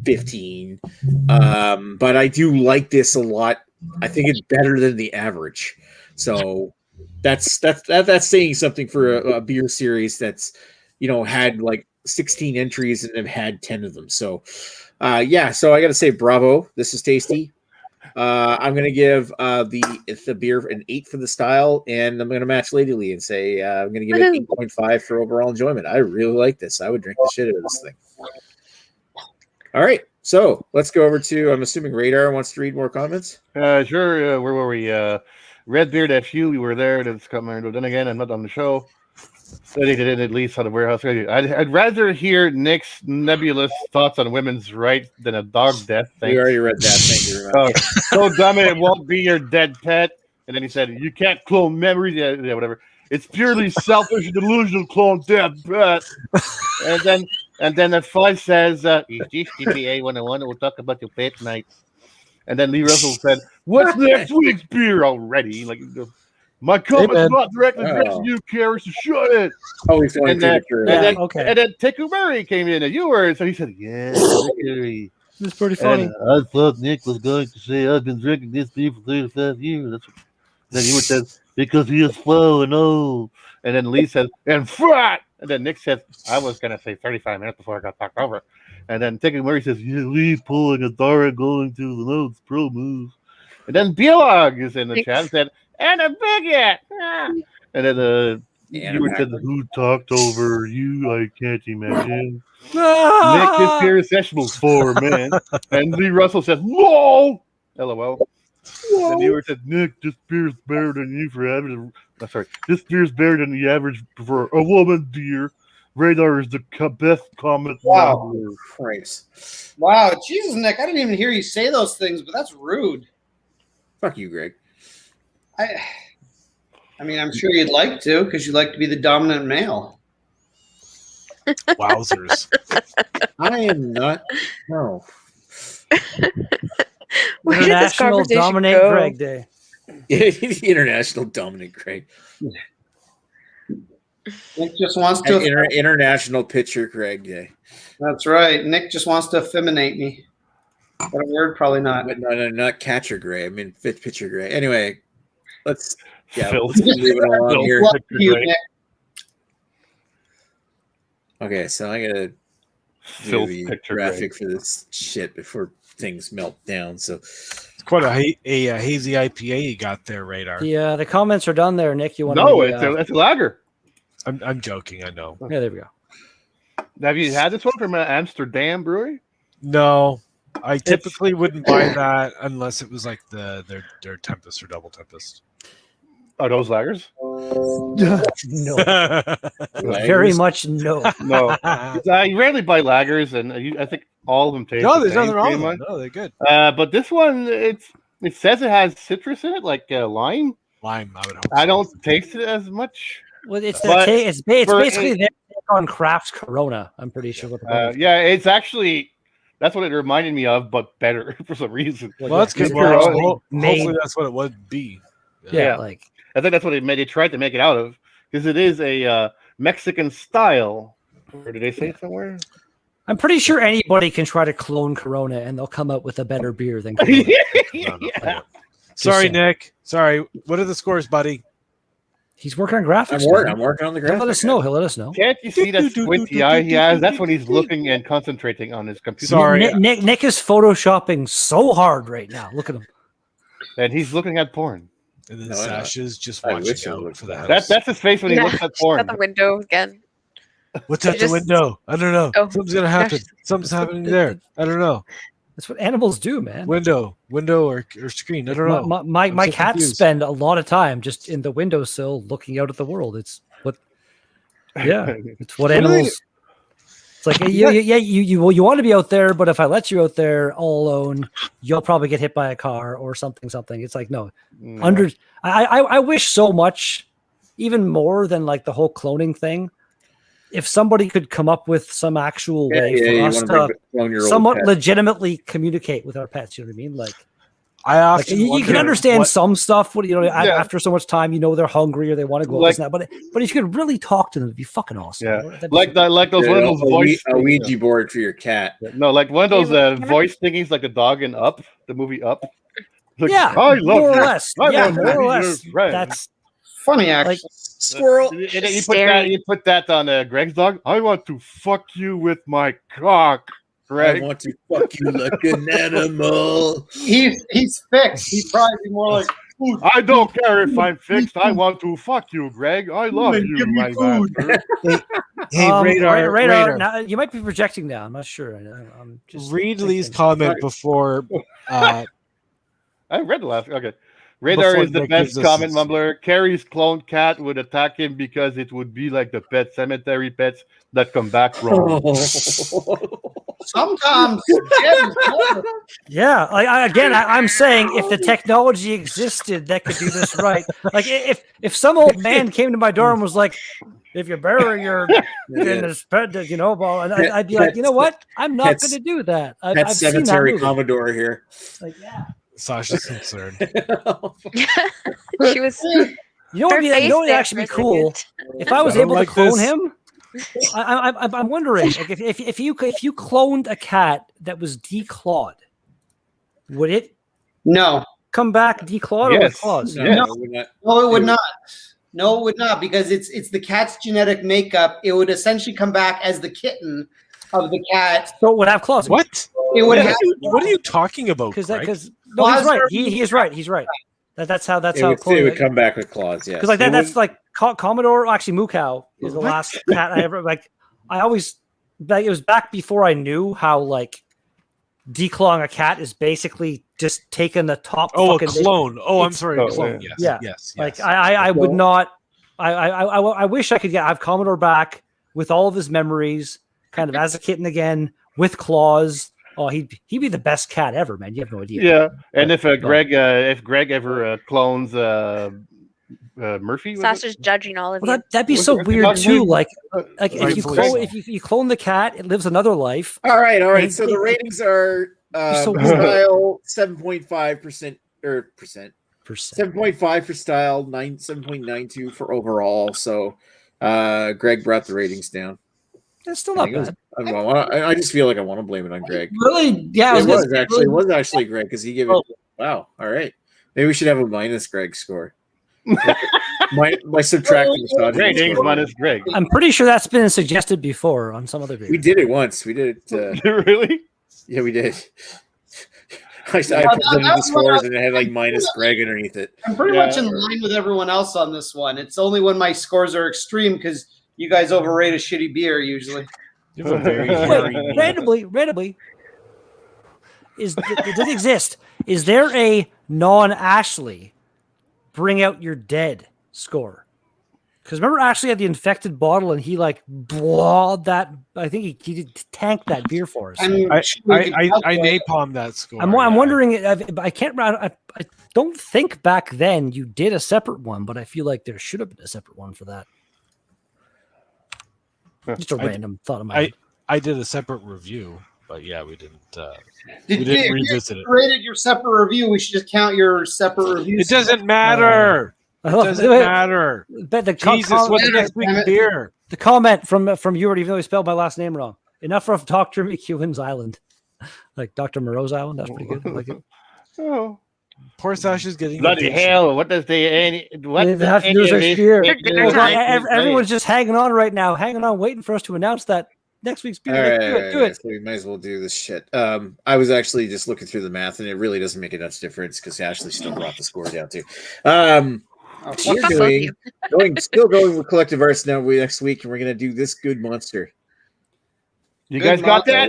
15. But I do like this a lot. I think it's better than the average. So that's saying something for a beer series that's, had like 16 entries and have had 10 of them. So so I got to say bravo. This is tasty. I'm going to give the beer an 8 for the style, and I'm going to match Lady Lee and say I'm going to give it 8.5 for overall enjoyment. I really like this. I would drink the shit out of this thing. All right, so let's go over to, I'm assuming Radar wants to read more comments. Sure. Where were we? Redbeard FU, we were there. That's coming. Then again, I'm not on the show. They did it at least on the warehouse. I'd rather hear Nick's nebulous thoughts on women's rights than a dog death thing. We already read that. Thank you very much. So dumb it won't be your dead pet. And then he said, "You can't clone memories." Yeah, whatever. It's purely selfish, delusional clone dead pet. And then the fly says, "TPA 101. We'll talk about your pet night." And then Lee Russell said, "What's next week's beer already?" Like. My comment's not directly addressing you, Carrie, so shut it. Oh, he's going to And then Teku Murray came in, and you were, so he said, "Yeah, Carrie." It's pretty funny. I thought Nick was going to say, "I've been drinking this beer for 35 years." Then you said, "Because he is slow and old." And then Lee says, "And fat." And then Nick says, "I was going to say 35 minutes before I got talked over." And then Teku Murray says, "Yeah, Lee pulling a Dara going to the notes, pro move." And then Bielog is in the chat and said, "And a bigot." And then You said who talked over you? I can't imagine. Nick, this beer is sessionable for men. And Lee Russell says, "Whoa!" LOL. Whoa. And you said, "Nick, this beer's better than you for average." This beer's better than the average for a woman beer. Radar is the best comment. Wow. Christ. Wow, Jesus, Nick, I didn't even hear you say those things, but that's rude. Fuck you, Greg. I mean, I'm sure you'd like to, because you'd like to be the dominant male. Wowzers. I am not. No. Where did this International conversation Dominate go? Greg Day. International Dominic Craig. Nick just wants to International Pitcher Craig Day. That's right. Nick just wants to effeminate me. What a word, probably not. No, not catcher Gray. I mean pitcher Gray. Anyway, let's Phil. move it along here. You, Okay, so I gotta do the graphic for this shit before things melt down. So it's quite a hazy IPA you got there, Radar. Yeah, the comments are done there, Nick. You want No, to it's a lager. I'm joking. I know. Yeah, there we go. Have you had this one from Amsterdam Brewery? No, I typically wouldn't buy that unless it was like their Tempest or Double Tempest. Are those lagers? No. Very much no. No. I rarely buy lagers, and I think all of them taste No, there's the same, nothing wrong with pretty them. No, they're good. But this one, it says it has citrus in it, like lime. Lime, I would hope. I don't taste it as much. Well, it's basically their take on craft Corona. I'm pretty sure. Yeah, it's actually that's what it reminded me of, but better for some reason. Well, that's good. Hopefully, that's what it would be. Yeah, like I think that's what they tried to make it out of, because it is a Mexican style. Or did they say it somewhere? I'm pretty sure anybody can try to clone Corona, and they'll come up with a better beer than Corona. Yeah. Sorry, Nick. Sorry. What are the scores, buddy? He's working on graphics. I'm working on the graphics. He'll let us know. He'll let us know. Can't you see that squinty eye he has? That's when he's looking and concentrating on his computer. Sorry. Nick is photoshopping so hard right now. Look at him. And he's looking at porn. And then Sash is just watching out for the house. That's his face when he looks at porn. At the window again. What's at the window? I don't know. Oh. Something's gonna happen. Something's happening there. I don't know. That's what animals do, man. Window or screen. I don't know. My cats spend a lot of time just in the windowsill looking out at the world. It's what animals. It's like you want to be out there, but if I let you out there all alone, you'll probably get hit by a car or something. It's like no. I wish so much, even more than like the whole cloning thing. If somebody could come up with some actual way for us to somewhat legitimately communicate with our pets, you know what I mean? Like, you can understand some stuff. After so much time, they're hungry or they want to go out. But if you could really talk to them, it'd be fucking awesome. Yeah, like those one of those voice a Ouija board for your cat. No, like one of those voice thingies, like the dog in Up, the movie Up. Like, I love more or less. Yeah, more or less. That's funny, actually. Squirrel. And you put that on Greg's dog. I want to fuck you with my cock, Greg. I want to fuck you like an animal. He's fixed. He's probably more like food. I don't care if I'm fixed. I want to fuck you, Greg. I love you, my master. Hey, Radar. Now, you might be projecting now. I'm not sure. I'm just read Lee's comment before. I read the last. Okay. Radar is the best comment mumbler. Carrie's cloned cat would attack him because it would be like the Pet Cemetery pets that come back wrong. Sometimes. Yeah. I'm saying if the technology existed that could do this right, like if some old man came to my door and was like, if you bury your in this pet, I'd be like, you know what? I'm not going to do that. I've seen that movie. Commodore here. Like, yeah. Sasha's concerned. She was. You know what would actually be cool? If I was able to clone him, I'm wondering, like, if you cloned a cat that was declawed, would it come back declawed or with claws? No, it would not. No, it would not, because it's the cat's genetic makeup. It would essentially come back as the kitten of the cat. So it would have claws. What? It would have. What are you talking about? Because no, he's right. He's right. That's how. It would come back with claws. Yeah, because that's like Commodore, actually, Moo Cow is the last cat I ever like. I always it was back before I knew how like declawing a cat is basically just taking the top. Oh, a clone. I'm sorry, a clone. Yeah. Yes. Like I would not. I wish I could have Commodore back with all of his memories, kind of as a kitten again with claws. Oh, he'd be the best cat ever, man. You have no idea. Yeah, and if Greg ever clones Murphy, Sasha's judging all of you. That'd be so weird too. Like if you clone the cat, it lives another life. All right. So the ratings are style 7.5% or percent. 7.5 for style, 7.92 for overall. So Greg brought the ratings down. It's still not bad. I just feel like I want to blame it on Greg. Really? Yeah, it was actually Greg because he gave it. Wow. All right. Maybe we should have a minus Greg score. my subtracting ratings minus Greg. I'm pretty sure that's been suggested before on some other video. We did it once. We did it. Really? Yeah, we did. I presented the scores and it had like minus Greg underneath it. I'm pretty much in line with everyone else on this one. It's only when my scores are extreme because you guys overrate a shitty beer usually. You have a very randomly. Does it exist? Is there a non-Ashley bring out your dead score? Because remember Ashley had the infected bottle and he like blawed that. I think he tanked that beer for us. I napalmed that score. I'm wondering. I can't. I don't think back then you did a separate one, but I feel like there should have been a separate one for that. Just a random thought of mine. I did a separate review, but yeah, we didn't. We didn't revisit it. Rated your separate review. We should just count your separate reviews. It doesn't matter. It doesn't matter. But Jesus, what's next week's beer? The comment from you, even though he spelled my last name wrong. Enough of Dr. McEwen's Island, like Dr. Moreau's Island. That's pretty good. I like it. Oh. Poor Sasha's getting bloody hell! What does everyone's just hanging on right now, waiting for us to announce that next week's beer. Do it. So we might as well do this shit. I was actually just looking through the math, and it really doesn't make a much difference because Ashley still brought the score down too. We're going with Collective Arts now next week, and we're gonna do This Good Monster. You guys got that?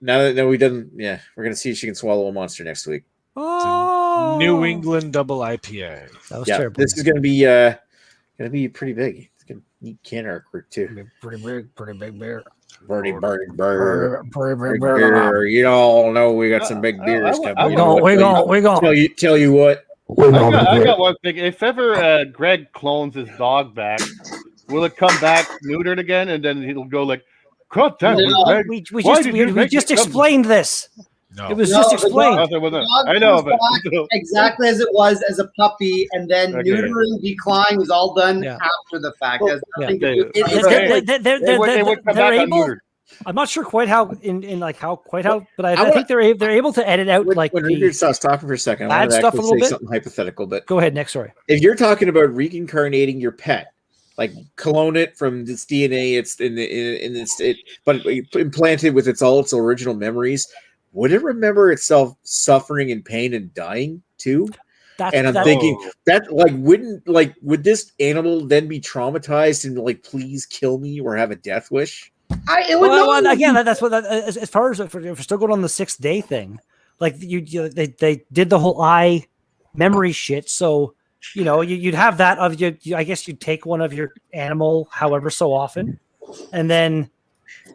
Now we done. Yeah, we're gonna see if she can swallow a monster next week. Oh, New England double IPA. That was terrible. This is gonna be pretty big. It's gonna need can artwork too. Pretty big beer. Pretty big beer. You all know we got some big beers coming. We're going. Tell you what. I got one thing. If ever Greg clones his dog back, will it come back neutered again, and then he'll go like, "God damn it, Greg! We just explained this. No. It was just explained. I know, but exactly as it was as a puppy, and then neutering, declawing was all done after the fact. They're able. I'm not sure quite how, but I think they're able to edit out when Richard stops talking for a second. I want to actually say something hypothetical, but go ahead. Next story. If you're talking about reincarnating your pet, like clone it from its DNA, but implanted with all its original memories. Would it remember itself suffering and pain and dying too? I'm thinking that would this animal then be traumatized and like please kill me or have a death wish? Again, that's what. As far as if we're still going on the 6th day thing, like they did the whole eye memory shit. So you'd have that of I guess you'd take one of your animal, however so often, and then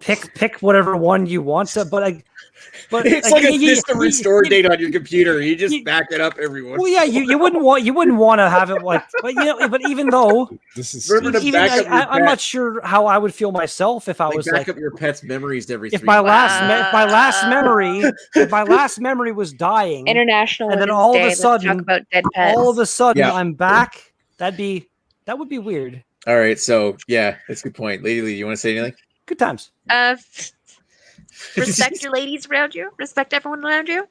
pick whatever one you want to. But it's like a system restore date on your computer. You just back it up every once. Well, yeah, you wouldn't want to have it like, but even though this is, I'm not sure how I would feel myself if I was back up your pet's memories every. If my last memory was dying, International, and then all of a sudden, I'm back. That would be weird. All right, so yeah, that's a good point. Lady Lee, you want to say anything? Good times. Respect your ladies around you. Respect everyone around you.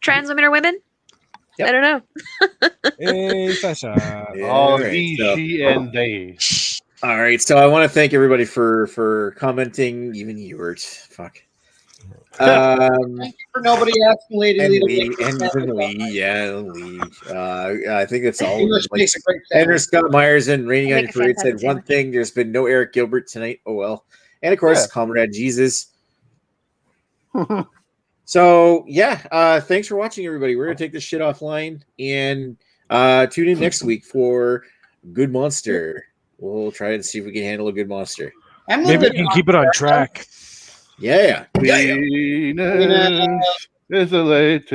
Trans women or women. Yep. I don't know. Hey, Sasha. She, and they. All right, so I want to thank everybody for commenting. Even Ewert. Fuck. Thank you for nobody asking Lady and Lee to Lee, make and this even sandwich. Lee, yeah, Lee. I think it's all English like makes a great Andrew sandwich. Scott Myers and Raining on Make Your a Parade said fantastic one sandwich. thing: there's been no Eric Gilbert tonight. Oh well, and of course, Comrade Jesus. So yeah, thanks for watching, everybody. We're gonna take this shit offline and tune in next week for Good Monster. We'll try and see if we can handle a good monster. Maybe we can keep it on track. Yeah. Venus is the latest.